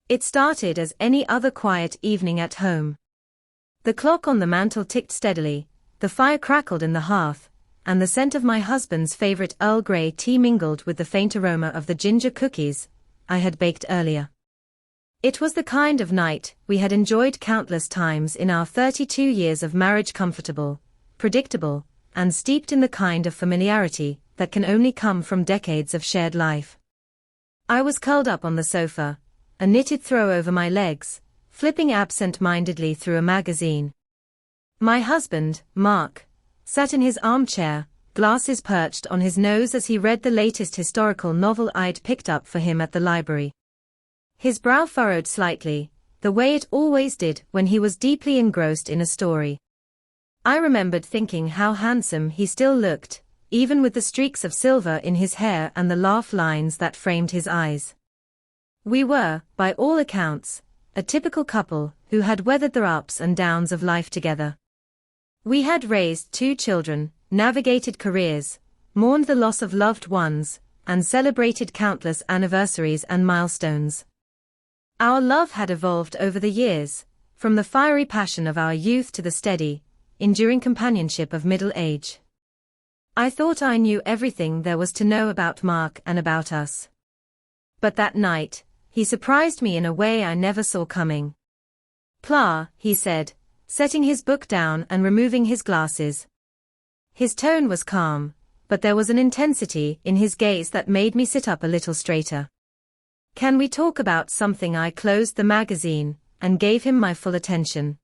It started as any other quiet evening at home. The clock on the mantel ticked steadily, the fire crackled in the hearth, and the scent of my husband's favorite Earl Grey tea mingled with the faint aroma of the ginger cookies I had baked earlier. It was the kind of night we had enjoyed countless times in our 32 years of marriage, comfortable, predictable, and steeped in the kind of familiarity that can only come from decades of shared life. I was curled up on the sofa, a knitted throw over my legs, flipping absent-mindedly through a magazine. My husband, Mark, sat in his armchair, glasses perched on his nose as he read the latest historical novel I'd picked up for him at the library. His brow furrowed slightly, the way it always did when he was deeply engrossed in a story. I remembered thinking how handsome he still looked, even with the streaks of silver in his hair and the laugh lines that framed his eyes. We were, by all accounts, a typical couple who had weathered the ups and downs of life together. We had raised 2 children, navigated careers, mourned the loss of loved ones, and celebrated countless anniversaries and milestones. Our love had evolved over the years, from the fiery passion of our youth to the steady, enduring companionship of middle age. I thought I knew everything there was to know about Mark and about us. But that night, he surprised me in a way I never saw coming. "Pla," he said, setting his book down and removing his glasses. His tone was calm, but there was an intensity in his gaze that made me sit up a little straighter. "Can we talk about something?" I closed the magazine and gave him my full attention.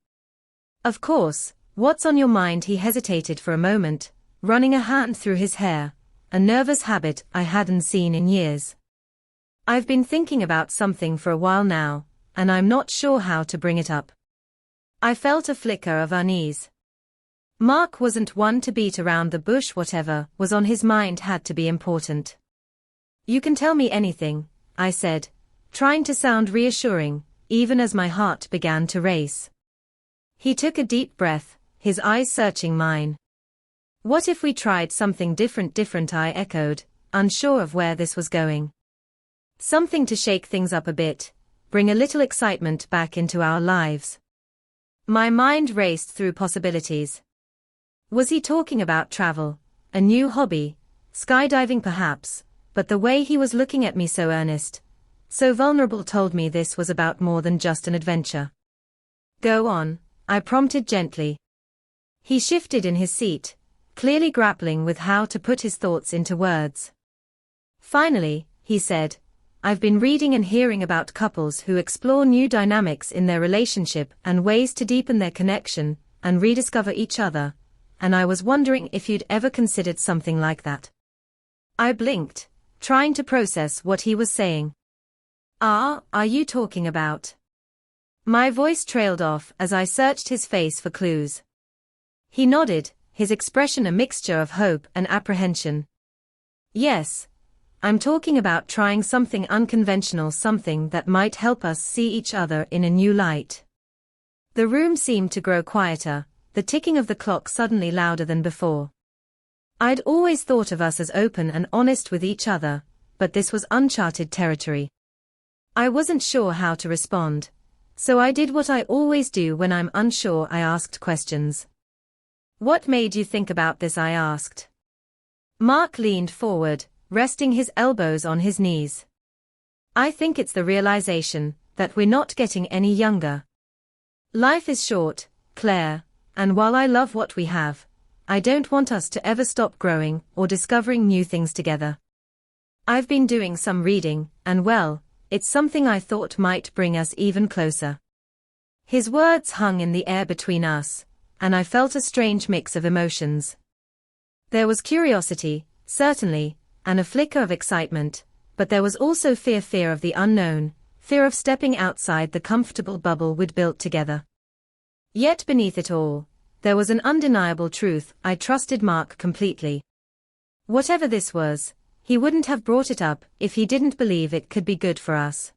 "Of course, what's on your mind?" He hesitated for a moment, running a hand through his hair, a nervous habit I hadn't seen in years. "I've been thinking about something for a while now, and I'm not sure how to bring it up." I felt a flicker of unease. Mark wasn't one to beat around the bush. Whatever was on his mind had to be important. "You can tell me anything," I said, trying to sound reassuring, even as my heart began to race. He took a deep breath, his eyes searching mine. "What if we tried something different?" "Different," I echoed, unsure of where this was going. "Something to shake things up a bit, bring a little excitement back into our lives." My mind raced through possibilities. Was he talking about travel, a new hobby, skydiving perhaps? But the way he was looking at me, so earnest, so vulnerable, told me this was about more than just an adventure. "Go on," I prompted gently. He shifted in his seat, clearly grappling with how to put his thoughts into words. "Finally," he said, "I've been reading and hearing about couples who explore new dynamics in their relationship and ways to deepen their connection and rediscover each other, and I was wondering if you'd ever considered something like that." I blinked, trying to process what he was saying. Are you talking about?" My voice trailed off as I searched his face for clues. He nodded, his expression a mixture of hope and apprehension. "Yes, I'm talking about trying something unconventional, something that might help us see each other in a new light." The room seemed to grow quieter, the ticking of the clock suddenly louder than before. I'd always thought of us as open and honest with each other, but this was uncharted territory. I wasn't sure how to respond, so I did what I always do when I'm unsure. I asked questions. "What made you think about this?" I asked. Mark leaned forward, resting his elbows on his knees. "I think it's the realization that we're not getting any younger. Life is short, Claire, and while I love what we have, I don't want us to ever stop growing or discovering new things together. I've been doing some reading, and well, it's something I thought might bring us even closer." His words hung in the air between us, and I felt a strange mix of emotions. There was curiosity, certainly, and a flicker of excitement, but there was also fear of the unknown, fear of stepping outside the comfortable bubble we'd built together. Yet beneath it all, there was an undeniable truth: I trusted Mark completely. Whatever this was, he wouldn't have brought it up if he didn't believe it could be good for us.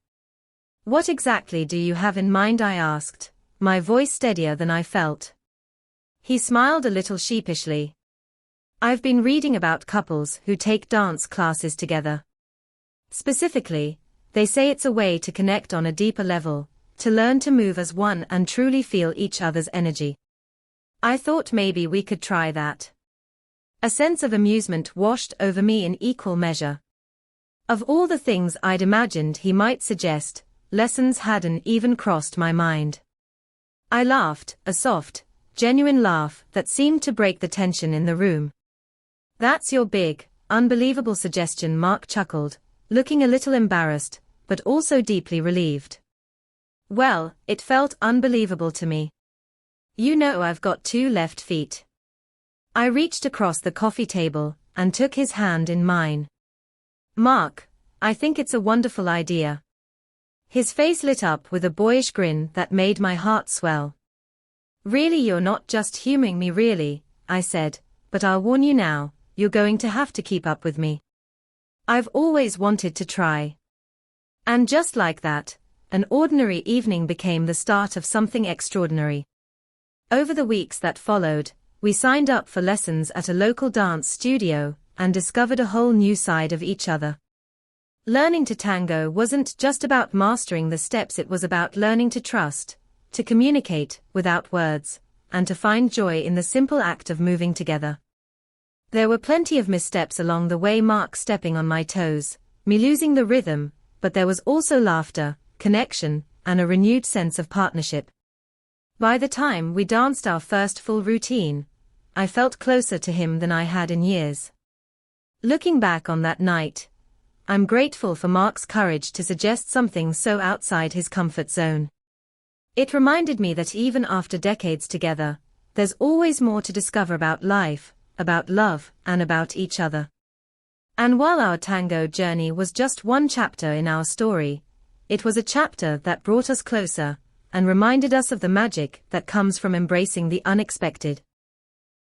"What exactly do you have in mind?" I asked, my voice steadier than I felt. He smiled a little sheepishly. "I've been reading about couples who take dance classes together. Specifically, They say it's a way to connect on a deeper level, to learn to move as one and truly feel each other's energy. I thought maybe we could try that. A sense of amusement washed over me in equal measure. Of all the things I'd imagined he might suggest, lessons hadn't even crossed my mind. I laughed, a soft, genuine laugh that seemed to break the tension in the room. "That's your big, unbelievable suggestion," Mark chuckled, looking a little embarrassed, but also deeply relieved. Well, it felt unbelievable to me. You know I've got 2 left feet. I reached across the coffee table and took his hand in mine. "Mark, I think it's a wonderful idea." His face lit up with a boyish grin that made my heart swell. "Really, you're not just humoring me really," I said, "but I'll warn you now, you're going to have to keep up with me. I've always wanted to try." And just like that, an ordinary evening became the start of something extraordinary. Over the weeks that followed, we signed up for lessons at a local dance studio and discovered a whole new side of each other. Learning to tango wasn't just about mastering the steps, it was about learning to trust, to communicate without words, and to find joy in the simple act of moving together. There were plenty of missteps along the way, Mark stepping on my toes, me losing the rhythm, but there was also laughter, connection, and a renewed sense of partnership. By the time we danced our first full routine, I felt closer to him than I had in years. Looking back on that night, I'm grateful for Mark's courage to suggest something so outside his comfort zone. It reminded me that even after decades together, there's always more to discover about life, about love, and about each other. And while our tango journey was just one chapter in our story, it was a chapter that brought us closer and reminded us of the magic that comes from embracing the unexpected.